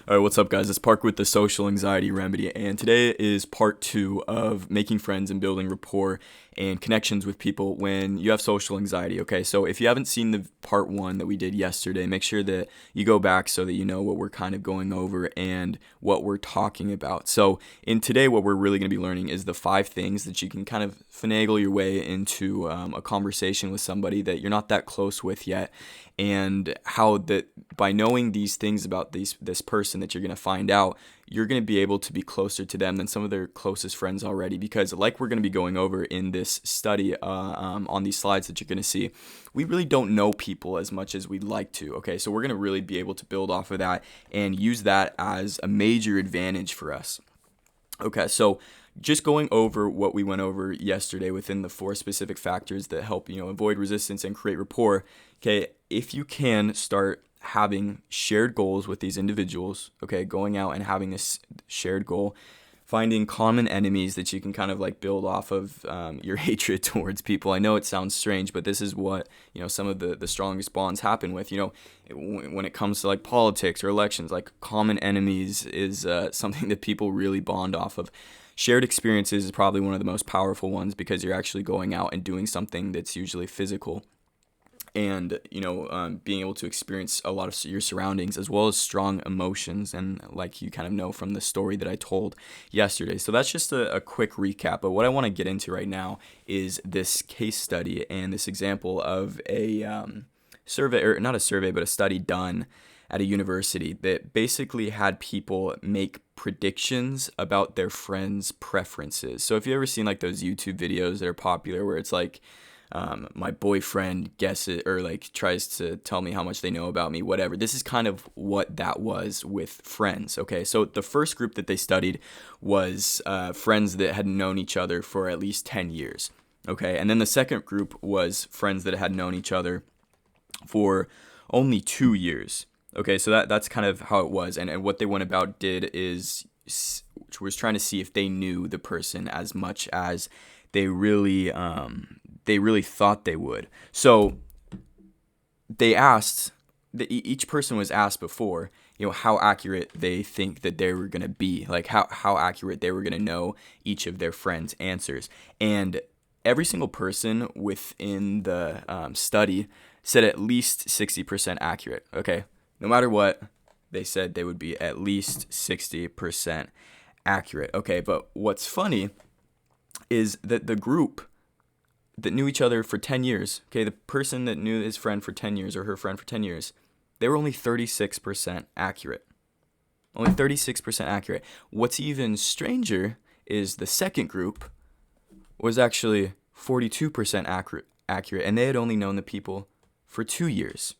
All right, what's up, guys? It's Park with the Social Anxiety Remedy, and today is part 2 of making friends and building rapport and connections with people when you have social anxiety. Okay, so if you haven't seen the part 1 that we did yesterday, make sure that you go back so that you know what we're kind of going over and what we're talking about. So in today, what we're really going to be learning is the 5 things that you can kind of finagle your way into a conversation with somebody that you're not that close with yet, and how that by knowing these things about this person that you're going to find out, you're going to be able to be closer to them than some of their closest friends already. Because like we're going to be going over in this study on these slides that you're going to see, we really don't know people as much as we'd like to. Okay, so we're going to really be able to build off of that and use that as a major advantage for us. Okay, so just going over what we went over yesterday within the 4 specific factors that help, avoid resistance and create rapport. Okay, if you can start having shared goals with these individuals, okay, going out and having this shared goal, finding common enemies that you can kind of like build off of your hatred towards people. I know it sounds strange, but this is what, some of the strongest bonds happen with, when it comes to like politics or elections, like common enemies is something that people really bond off of. Shared experiences is probably one of the most powerful ones because you're actually going out and doing something that's usually physical, and being able to experience a lot of your surroundings as well as strong emotions, and like you kind of know from the story that I told yesterday. So that's just a quick recap, but what I want to get into right now is this case study and this example of a survey, or not a survey, but a study done at a university that basically had people make predictions about their friends' preferences. So if you've ever seen like those YouTube videos that are popular where it's like, my boyfriend guesses or like tries to tell me how much they know about me, whatever. This is kind of what that was with friends. Okay, so the first group that they studied was friends that had known each other for at least 10 years. Okay, and then the second group was friends that had known each other for only 2 years. Okay, so that's kind of how it was, and what they went about did is was trying to see if they knew the person as much as they really thought they would. So they asked, each person was asked before, how accurate they think that they were going to be, like how accurate they were going to know each of their friends' answers. And every single person within the study said at least 60% accurate. Okay, no matter what, they said they would be at least 60% accurate. Okay, but what's funny is that the group that knew each other for 10 years, okay, the person that knew his friend for 10 years or her friend for 10 years, they were only 36% accurate. Only 36% accurate. What's even stranger is the second group was actually 42% accurate, and they had only known the people for 2 years.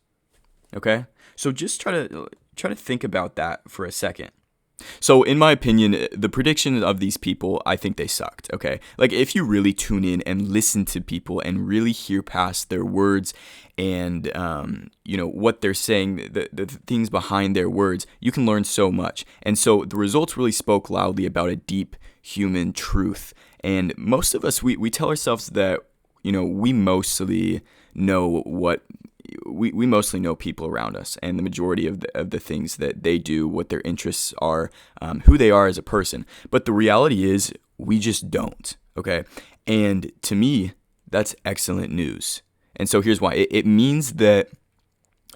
Okay? So just try to think about that for a second. So in my opinion, the predictions of these people, I think they sucked, okay? Like if you really tune in and listen to people and really hear past their words and, what they're saying, the things behind their words, you can learn so much. And so the results really spoke loudly about a deep human truth. And most of us, we tell ourselves that, we mostly know we mostly know people around us and the majority of the things that they do, what their interests are, who they are as a person. But the reality is we just don't, okay? And to me, that's excellent news. And so here's why. It means that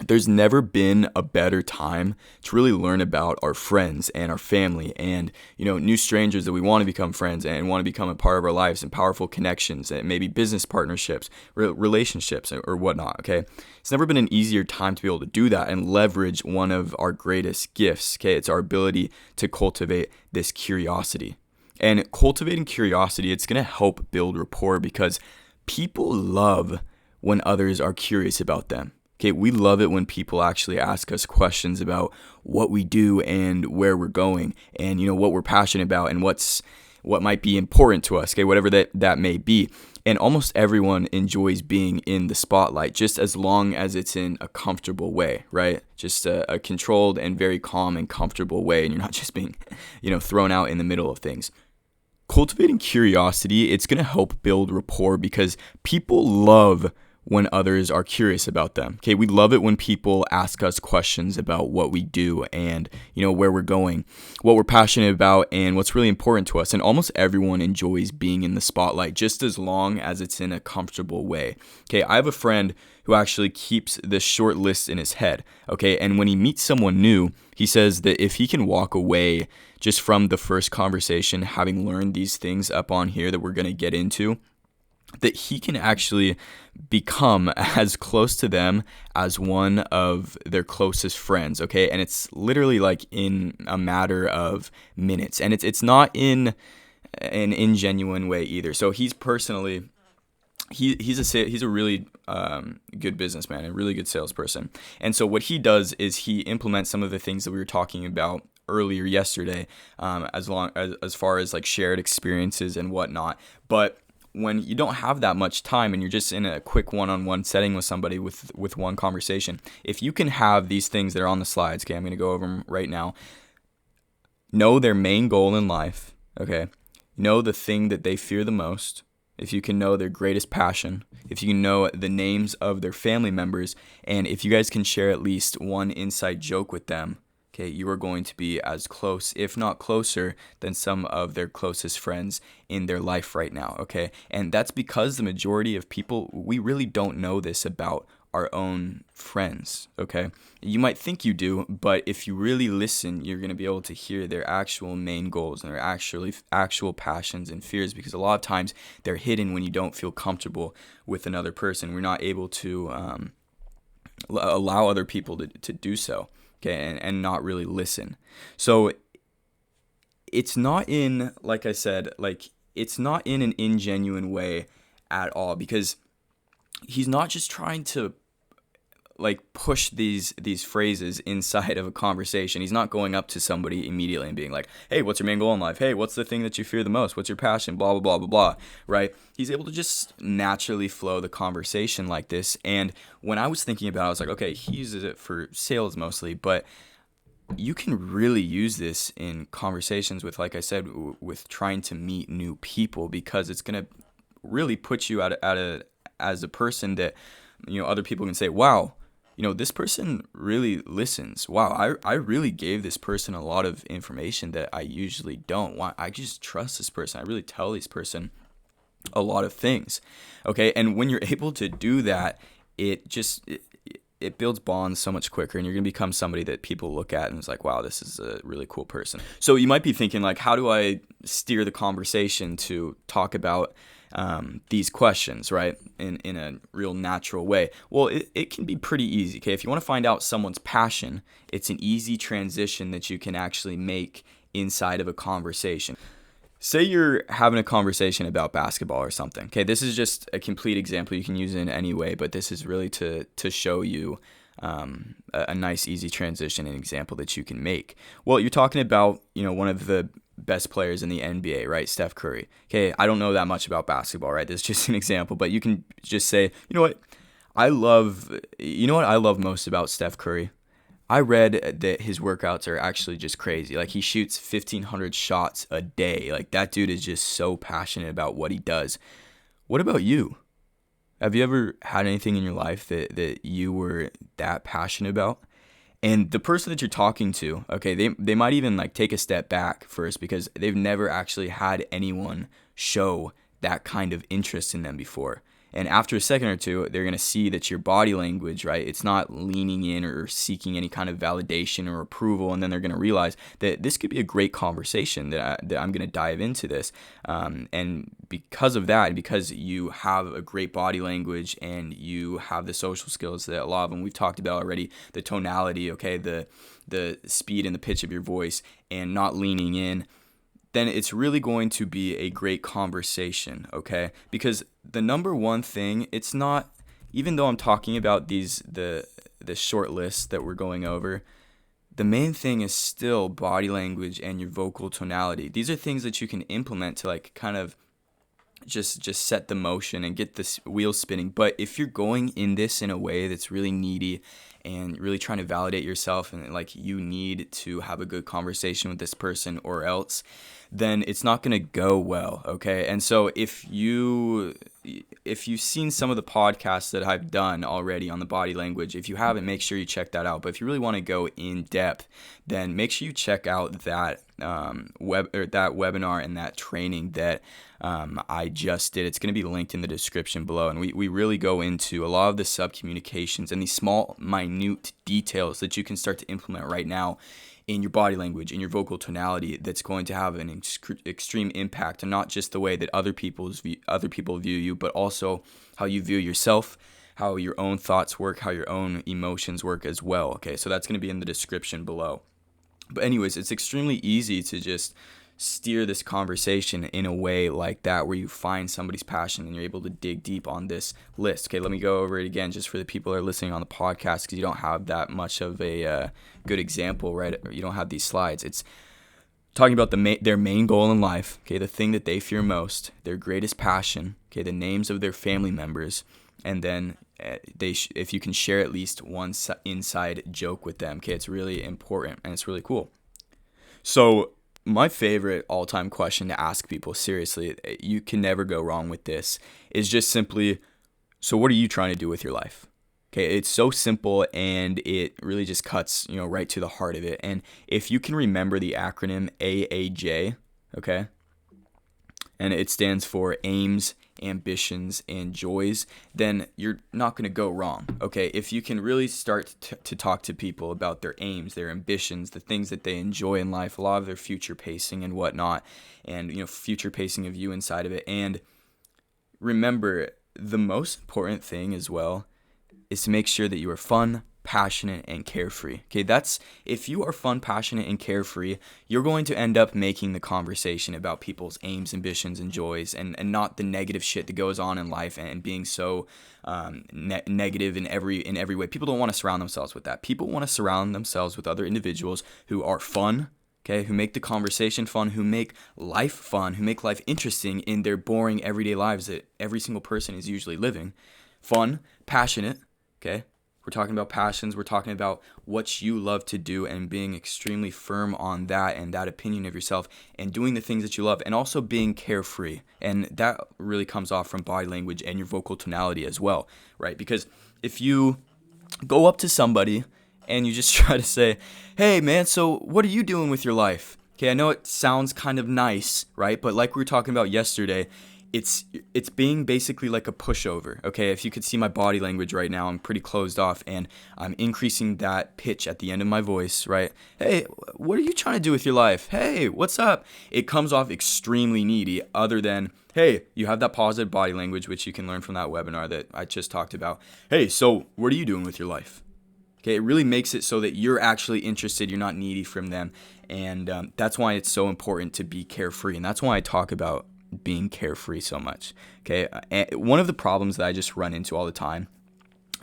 there's never been a better time to really learn about our friends and our family and, new strangers that we want to become friends and want to become a part of our lives, and powerful connections and maybe business partnerships, relationships or whatnot, okay? It's never been an easier time to be able to do that and leverage one of our greatest gifts, okay? It's our ability to cultivate this curiosity. And cultivating curiosity, it's going to help build rapport because people love when others are curious about them. Okay, we love it when people actually ask us questions about what we do and where we're going and, what we're passionate about and what might be important to us, okay, whatever that may be. And almost everyone enjoys being in the spotlight just as long as it's in a comfortable way, right? Just a controlled and very calm and comfortable way, and you're not just being, thrown out in the middle of things. Cultivating curiosity, it's going to help build rapport because people love when others are curious about them. Okay, we love it when people ask us questions about what we do and, where we're going, what we're passionate about, and what's really important to us. And almost everyone enjoys being in the spotlight, just as long as it's in a comfortable way. Okay, I have a friend who actually keeps this short list in his head. Okay, and when he meets someone new, he says that if he can walk away just from the first conversation, having learned these things up on here that we're going to get into, that he can actually become as close to them as one of their closest friends, okay? And it's literally like in a matter of minutes. And it's not in an ingenuine way either. So he's personally, he's a really good businessman, a really good salesperson. And so what he does is he implements some of the things that we were talking about earlier yesterday, as far as like shared experiences and whatnot. But when you don't have that much time and you're just in a quick one-on-one setting with somebody with one conversation, if you can have these things that are on the slides, okay, I'm going to go over them right now. Know their main goal in life, okay? Know the thing that they fear the most. If you can know their greatest passion, if you can know the names of their family members, and if you guys can share at least one inside joke with them, okay, you are going to be as close, if not closer, than some of their closest friends in their life right now, okay? And that's because the majority of people, we really don't know this about our own friends, okay? You might think you do, but if you really listen, you're going to be able to hear their actual main goals and their actual passions and fears, because a lot of times they're hidden when you don't feel comfortable with another person. We're not able to allow other people to do so. Okay, and not really listen. So it's not in, like I said, it's not in an ingenuine way at all, because he's not just trying to push these phrases inside of a conversation. He's not going up to somebody immediately and being like, hey, what's your main goal in life? Hey, what's the thing that you fear the most? What's your passion? Blah, blah, blah, blah, blah, right? He's able to just naturally flow the conversation like this. And when I was thinking about it, I was like, okay, he uses it for sales mostly, but you can really use this in conversations with, like I said, with trying to meet new people, because it's going to really put you as a person that, other people can say, wow, this person really listens. Wow, I really gave this person a lot of information that I usually don't. Why? I just trust this person. I really tell this person a lot of things. Okay, and when you're able to do that, it builds bonds so much quicker, and you're going to become somebody that people look at and it's like, wow, this is a really cool person. So you might be thinking, like, how do I steer the conversation to talk about these questions, right, in a real natural way? Well, it can be pretty easy, okay? If you want to find out someone's passion, it's an easy transition that you can actually make inside of a conversation. Say you're having a conversation about basketball or something, okay? This is just a complete example. You can use it in any way, but this is really to show you a nice, easy transition and example that you can make. Well, you're talking about, one of the best players in the NBA, right? Steph Curry. Okay, I don't know that much about basketball, right? This is just an example, but you can just say, what I love most about Steph Curry? I read that his workouts are actually just crazy. Like, he shoots 1,500 shots a day. Like, that dude is just so passionate about what he does. What about you? Have you ever had anything in your life that you were that passionate about? And the person that you're talking to, okay, they might even take a step back first, because they've never actually had anyone show that kind of interest in them before. And after a second or two, they're going to see that your body language, right, it's not leaning in or seeking any kind of validation or approval. And then they're going to realize that this could be a great conversation, that I'm going to dive into this. And because of that, because you have a great body language and you have the social skills that a lot of them we've talked about already, the tonality, okay, the speed and the pitch of your voice, and not leaning in, then it's really going to be a great conversation, okay? Because the number one thing, it's not, even though I'm talking about the short list that we're going over, the main thing is still body language and your vocal tonality. These are things that you can implement to kind of just set the motion and get this wheel spinning. But if you're going in this in a way that's really needy and really trying to validate yourself, and you need to have a good conversation with this person or else, then it's not going to go well, okay? And so if you if you've seen some of the podcasts that I've done already on the body language, if you haven't, make sure you check that out. But if you really want to go in depth, then make sure you check out that that webinar and that training that I just did. It's going to be linked in the description below, and we really go into a lot of the subcommunications and these small, minute details that you can start to implement right now in your body language, in your vocal tonality, that's going to have an extreme impact on not just the way that other people view you, but also how you view yourself, how your own thoughts work, how your own emotions work as well. Okay, so that's going to be in the description below. But anyways, it's extremely easy to just steer this conversation in a way like that, where you find somebody's passion and you're able to dig deep on this list. Okay, let me go over it again just for the people that are listening on the podcast, because you don't have that much of a good example, right? You don't have these slides. It's talking about their main goal in life, okay, the thing that they fear most, their greatest passion, okay, the names of their family members, and then if you can share at least one inside joke with them, okay, it's really important and it's really cool. So my favorite all-time question to ask people, seriously, you can never go wrong with this, is just simply, so what are you trying to do with your life? Okay, it's so simple, and it really just cuts, right to the heart of it. And if you can remember the acronym AAJ, okay, and it stands for aims, ambitions, and joys, then you're not going to go wrong. Okay, if you can really start to talk to people about their aims, their ambitions, the things that they enjoy in life, a lot of their future pacing and whatnot, and future pacing of you inside of it. And remember, the most important thing as well is to make sure that you are fun, passionate, and carefree. Okay, that's, if you are fun, passionate, and carefree, you're going to end up making the conversation about people's aims, ambitions, and joys, and not the negative shit that goes on in life, and being so negative in every way. People don't want to surround themselves with that. People want to surround themselves with other individuals who are fun, okay, who make the conversation fun, who make life fun, who make life interesting in their boring everyday lives that every single person is usually living. Fun, passionate, okay? We're talking about passions. We're talking about what you love to do and being extremely firm on that and that opinion of yourself and doing the things that you love, and also being carefree. And that really comes off from body language and your vocal tonality as well, right? Because if you go up to somebody and you just try to say, hey man, so what are you doing with your life? Okay, I know it sounds kind of nice, right? But like we were talking about yesterday, it's being basically like a pushover. Okay, if you could see my body language right now, I'm pretty closed off, and I'm increasing that pitch at the end of my voice, right? Hey, what are you trying to do with your life? Hey, what's up? It comes off extremely needy, other than, hey, you have that positive body language, which you can learn from that webinar that I just talked about. Hey, so what are you doing with your life? Okay, it really makes it so that you're actually interested, you're not needy from them, and that's why it's so important to be carefree, and that's why I talk about being carefree so much. Okay, and one of the problems that I just run into all the time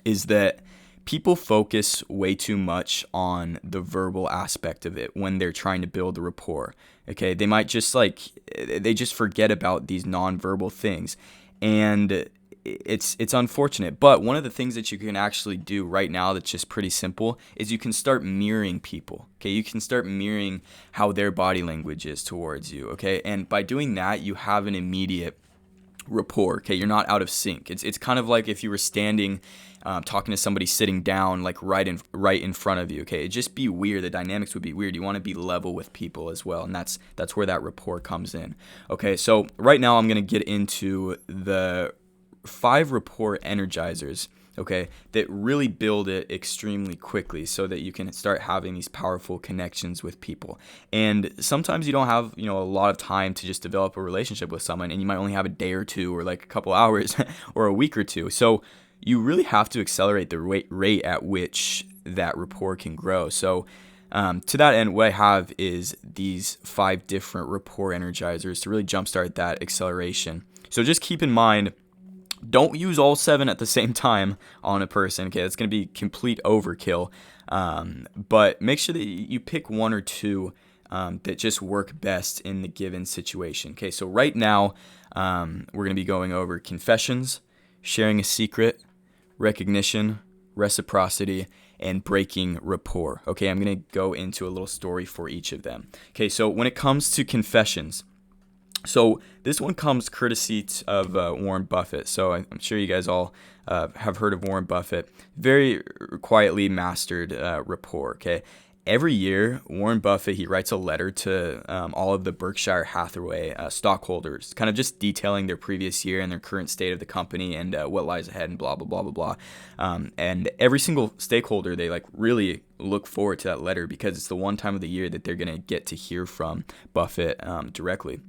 is that people focus way too much on the verbal aspect of it when they're trying to build a rapport. Okay, they might just they just forget about these nonverbal things, and it's unfortunate. But one of the things that you can actually do right now that's just pretty simple is you can start mirroring people. Okay, you can start mirroring how their body language is towards you. Okay, and by doing that, you have an immediate rapport. Okay, you're not out of sync. It's kind of like if you were standing talking to somebody sitting down, like right in front of you. Okay, it'd just be weird. The dynamics would be weird. You want to be level with people as well, and that's where that rapport comes in. Okay, so right now I'm gonna get into the 5 rapport energizers, okay, that really build it extremely quickly so that you can start having these powerful connections with people. And sometimes you don't have, a lot of time to just develop a relationship with someone, and you might only have a day or two, or like a couple hours or a week or two. So you really have to accelerate the rate at which that rapport can grow. So to that end, what I have is these 5 different rapport energizers to really jumpstart that acceleration. So just keep in mind, don't use all 7 at the same time on a person. Okay, that's going to be complete overkill. But make sure that you pick 1 or 2 that just work best in the given situation. Okay, so right now we're going to be going over confessions, sharing a secret, recognition, reciprocity, and breaking rapport. Okay, I'm going to go into a little story for each of them. Okay, so when it comes to confessions, So this one comes courtesy of Warren Buffett. So I'm sure you guys all have heard of Warren Buffett. Very quietly mastered rapport. Okay, every year Warren Buffett, he writes a letter to all of the Berkshire Hathaway stockholders, kind of just detailing their previous year and their current state of the company and what lies ahead and blah blah blah blah blah. And every single stakeholder, they like really look forward to that letter because it's the one time of the year that they're gonna get to hear from Buffett directly.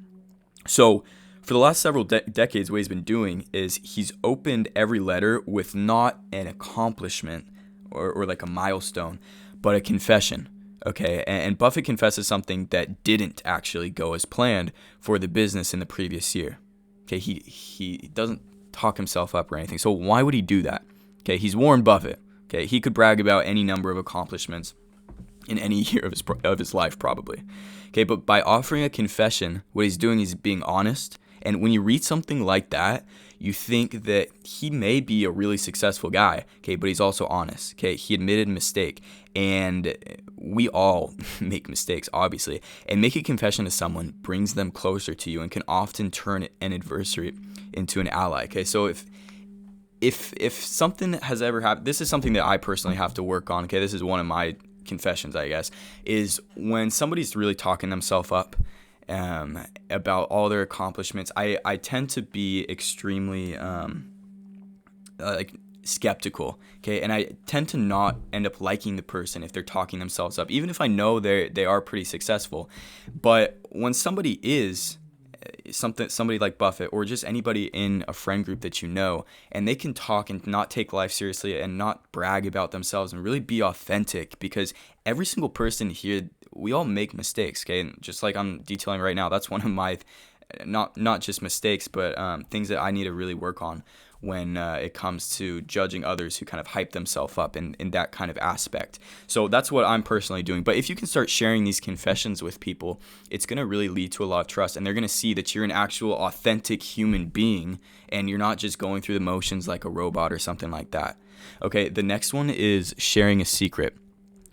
So for the last several decades, what he's been doing is he's opened every letter with not an accomplishment or like a milestone, but a confession. Okay, and Buffett confesses something that didn't actually go as planned for the business in the previous year. Okay, he doesn't talk himself up or anything. So why would he do that? Okay, he's Warren Buffett. Okay, he could brag about any number of accomplishments in any year of his life probably. Okay, but by offering a confession, what he's doing is being honest. And when you read something like that, you think that he may be a really successful guy, okay, but he's also honest. Okay, he admitted mistake, and we all make mistakes, obviously. And making a confession to someone brings them closer to you and can often turn an adversary into an ally. Okay, so if something has ever happened, this is something that I personally have to work on. Okay, this is one of my confessions, I guess, is when somebody's really talking themselves up about all their accomplishments, I tend to be extremely like skeptical, okay, and I tend to not end up liking the person if they're talking themselves up, even if I know they are pretty successful. But when somebody is somebody like Buffett or just anybody in a friend group that you know, and they can talk and not take life seriously and not brag about themselves and really be authentic, because every single person here, we all make mistakes, okay? And just like I'm detailing right now, that's one of my not just mistakes, but things that I need to really work on when it comes to judging others who kind of hype themselves up in that kind of aspect. So that's what I'm personally doing. But if you can start sharing these confessions with people, it's going to really lead to a lot of trust, and they're going to see that you're an actual authentic human being and you're not just going through the motions like a robot or something like that. Okay, the next one is sharing a secret.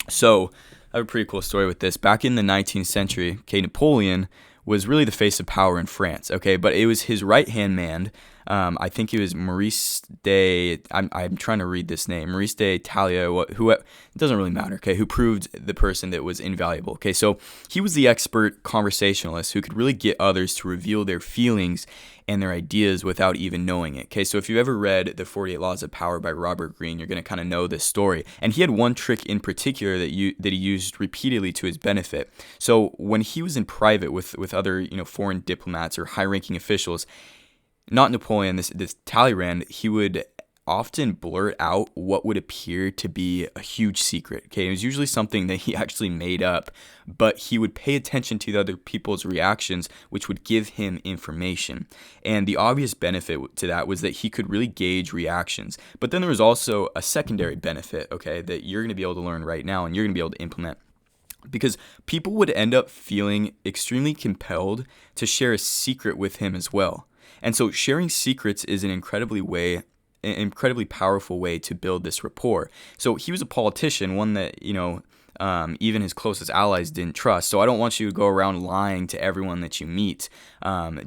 So I have a pretty cool story with this. Back in the 19th century, okay, Napoleon was really the face of power in France, okay, but it was his right-hand man. I think it was Maurice de, I'm trying to read this name, Maurice de Talia, who, it doesn't really matter, okay, who proved the person that was invaluable, okay, so he was the expert conversationalist who could really get others to reveal their feelings and their ideas without even knowing it, okay, so if you've ever read The 48 Laws of Power by Robert Greene, you're going to kind of know this story, and he had one trick in particular that he used repeatedly to his benefit. So when he was in private with other, foreign diplomats or high-ranking officials, not Napoleon, this Talleyrand, he would often blurt out what would appear to be a huge secret. Okay, it was usually something that he actually made up, but he would pay attention to the other people's reactions, which would give him information. And the obvious benefit to that was that he could really gauge reactions. But then there was also a secondary benefit, okay, that you're going to be able to learn right now and you're going to be able to implement. Because people would end up feeling extremely compelled to share a secret with him as well. And so sharing secrets is an incredibly powerful way to build this rapport. So he was a politician, one that, even his closest allies didn't trust. So I don't want you to go around lying to everyone that you meet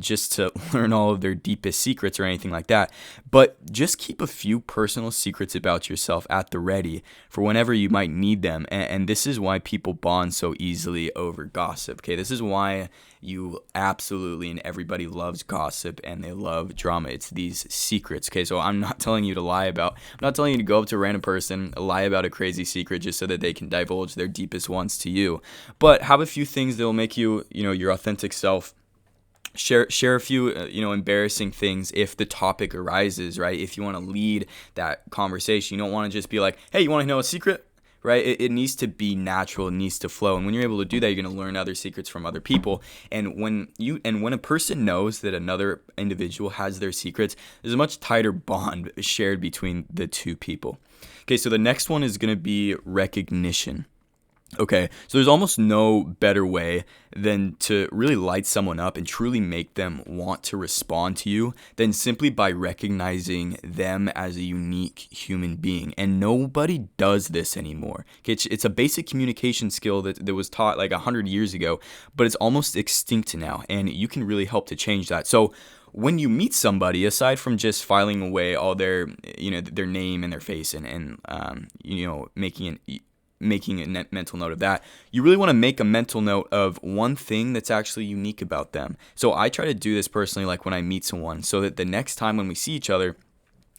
just to learn all of their deepest secrets or anything like that. But just keep a few personal secrets about yourself at the ready for whenever you might need them. And this is why people bond so easily over gossip. Okay, this is why you absolutely and everybody loves gossip and they love drama. It's these secrets. Okay, so I'm not telling you to I'm not telling you to go up to a random person, lie about a crazy secret just so that they can divulge their deepest ones to you. But have a few things that will make you, your authentic self. Share a few, embarrassing things if the topic arises, right? If you want to lead that conversation, you don't want to just be like, hey, you want to know a secret? Right? It needs to be natural. It needs to flow. And when you're able to do that, you're going to learn other secrets from other people. And when a person knows that another individual has their secrets, there's a much tighter bond shared between the two people. Okay, so the next one is going to be recognition. Okay, so there's almost no better way than to really light someone up and truly make them want to respond to you than simply by recognizing them as a unique human being. And nobody does this anymore. Okay, it's a basic communication skill that was taught like 100 years ago, but it's almost extinct now, and you can really help to change that. So when you meet somebody, aside from just filing away all their, their name and their face and making a mental note of that, you really want to make a mental note of one thing that's actually unique about them. So I try to do this personally, like when I meet someone, so that the next time when we see each other,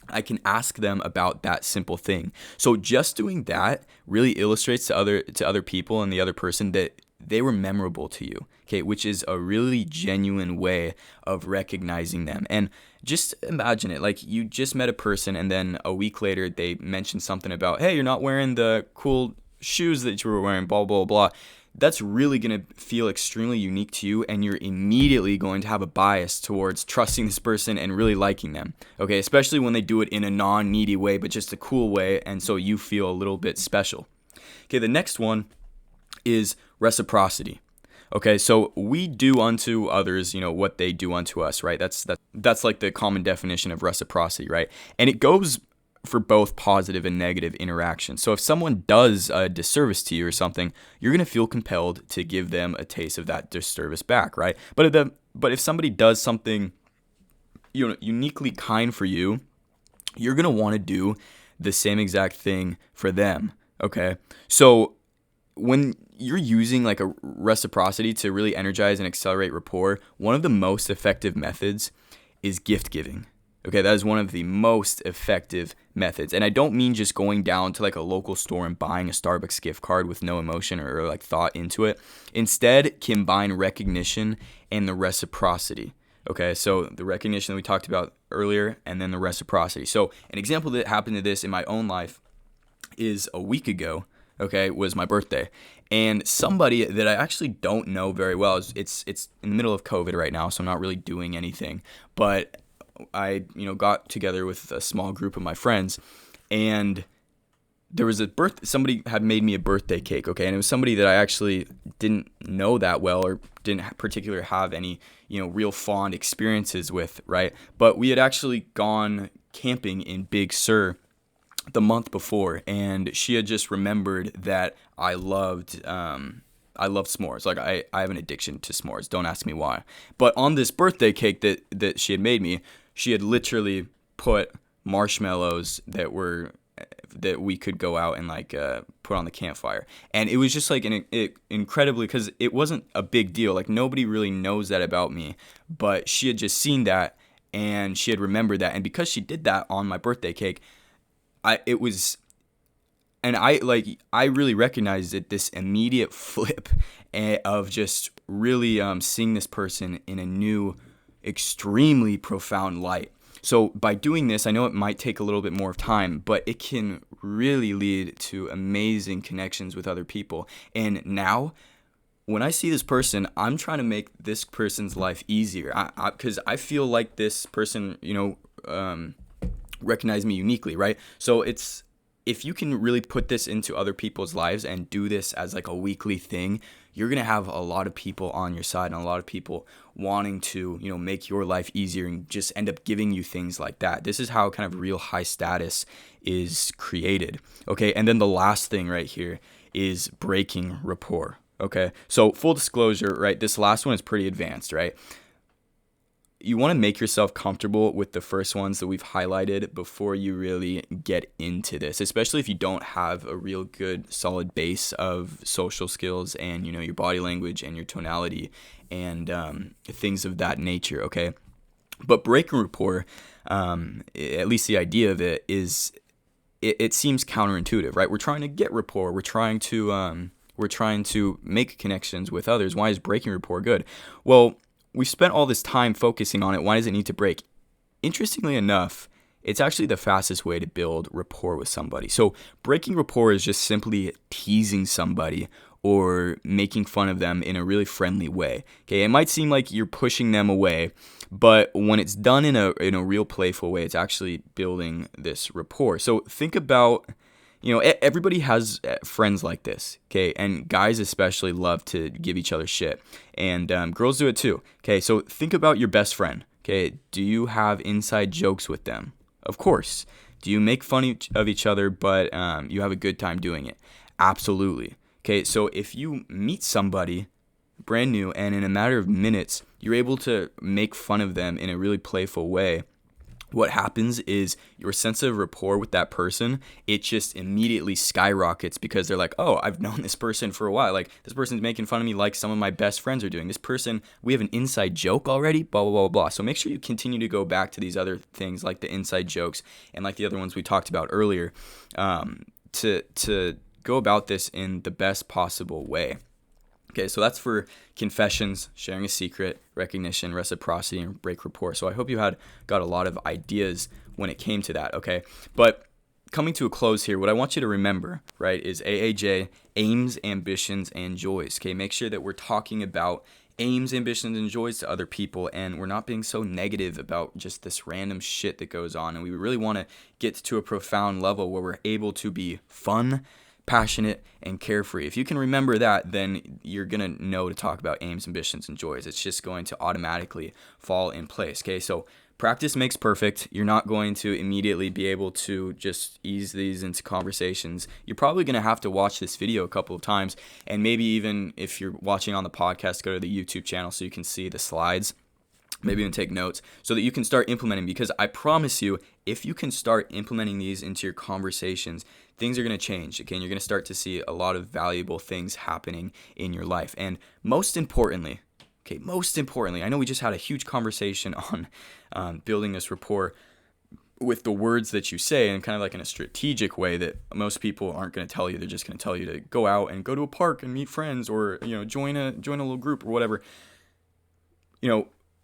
I can ask them about that simple thing. So just doing that really illustrates to other people and the other person that they were memorable to you, okay, which is a really genuine way of recognizing them. And just imagine it, like you just met a person and then a week later they mentioned something about, hey, you're not wearing the cool shoes that you were wearing, blah, blah, blah. That's really going to feel extremely unique to you, and you're immediately going to have a bias towards trusting this person and really liking them, okay, especially when they do it in a non-needy way, but just a cool way, and so you feel a little bit special. Okay, the next one is reciprocity. Okay, so we do unto others, what they do unto us, right? That's like the common definition of reciprocity, right? And it goes for both positive and negative interactions. So if someone does a disservice to you or something, you're going to feel compelled to give them a taste of that disservice back, right? But if somebody does something uniquely kind for you, you're going to want to do the same exact thing for them, okay? So when you're using like a reciprocity to really energize and accelerate rapport, one of the most effective methods is gift giving. Okay, that is one of the most effective methods. And I don't mean just going down to like a local store and buying a Starbucks gift card with no emotion or like thought into it. Instead, combine recognition and the reciprocity. Okay, so the recognition that we talked about earlier and then the reciprocity. So an example that happened to this in my own life is a week ago, okay, was my birthday. And somebody that I actually don't know very well, it's in the middle of COVID right now, so I'm not really doing anything. But I, got together with a small group of my friends, and there was somebody had made me a birthday cake, okay, and it was somebody that I actually didn't know that well or didn't particularly have any, real fond experiences with, right? But we had actually gone camping in Big Sur the month before, and she had just remembered that I loved s'mores. Like I have an addiction to s'mores. Don't ask me why. But on this birthday cake that she had made me, she had literally put marshmallows that we could go out and like put on the campfire. And it was just like incredibly, because it wasn't a big deal. Like nobody really knows that about me, but she had just seen that and she had remembered that. And because she did that on my birthday cake, I really recognized it, this immediate flip of just really seeing this person in a new, extremely profound light. So by doing this, I know it might take a little bit more time, but it can really lead to amazing connections with other people. And now, when I see this person, I'm trying to make this person's life easier, because I feel like this person, recognize me uniquely, right? So if you can really put this into other people's lives and do this as like a weekly thing, you're going to have a lot of people on your side and a lot of people wanting to, make your life easier and just end up giving you things like that. This is how kind of real high status is created. Okay. And then the last thing right here is breaking rapport. Okay. So full disclosure, right? This last one is pretty advanced, right? You want to make yourself comfortable with the first ones that we've highlighted before you really get into this, especially if you don't have a real good solid base of social skills and, your body language and your tonality and things of that nature, okay? But breaking rapport, at least the idea of it is, it seems counterintuitive, right? We're trying to get rapport. We're trying to make connections with others. Why is breaking rapport good? Well, we've spent all this time focusing on it. Why does it need to break? Interestingly enough, it's actually the fastest way to build rapport with somebody. So breaking rapport is just simply teasing somebody or making fun of them in a really friendly way. Okay, it might seem like you're pushing them away, but when it's done in a real playful way, it's actually building this rapport. So think about, everybody has friends like this, okay? And guys especially love to give each other shit. And girls do it too, okay? So think about your best friend, okay? Do you have inside jokes with them? Of course. Do you make fun of each other, but you have a good time doing it? Absolutely. Okay, so if you meet somebody brand new and in a matter of minutes, you're able to make fun of them in a really playful way, what happens is your sense of rapport with that person, it just immediately skyrockets because they're like, oh, I've known this person for a while. Like, this person's making fun of me like some of my best friends are doing. This person, we have an inside joke already, blah, blah, blah, blah. So make sure you continue to go back to these other things like the inside jokes and like the other ones we talked about earlier to go about this in the best possible way. Okay, so that's for confessions, sharing a secret, recognition, reciprocity, and break rapport. So I hope you got a lot of ideas when it came to that, okay? But coming to a close here, what I want you to remember, right, is AAJ, aims, ambitions, and joys, okay? Make sure that we're talking about aims, ambitions, and joys to other people, and we're not being so negative about just this random shit that goes on. And we really want to get to a profound level where we're able to be fun, passionate, and carefree. If you can remember that, then you're going to know to talk about aims, ambitions, and joys. It's just going to automatically fall in place, okay? So practice makes perfect. You're not going to immediately be able to just ease these into conversations. You're probably going to have to watch this video a couple of times, and maybe even if you're watching on the podcast, go to the YouTube channel so you can see the slides. Maybe even take notes so that you can start implementing, because I promise you, if you can start implementing these into your conversations, things are going to change. Okay, and you're going to start to see a lot of valuable things happening in your life. And most importantly, I know we just had a huge conversation on building this rapport with the words that you say, and kind of like in a strategic way that most people aren't going to tell you. They're just going to tell you to go out and go to a park and meet friends, or join a little group or whatever.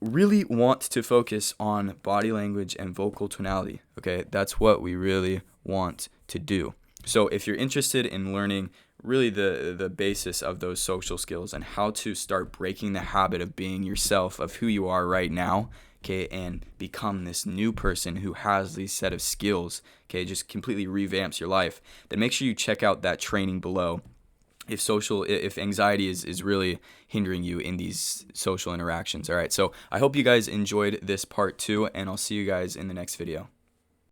Really want to focus on body language and vocal tonality, okay? That's what we really want to do. So if you're interested in learning really the basis of those social skills and how to start breaking the habit of being yourself, of who you are right now, okay, and become this new person who has these set of skills, okay, just completely revamps your life, then make sure you check out that training below. If anxiety is really hindering you in these social interactions. All right, so I hope you guys enjoyed this part 2, and I'll see you guys in the next video.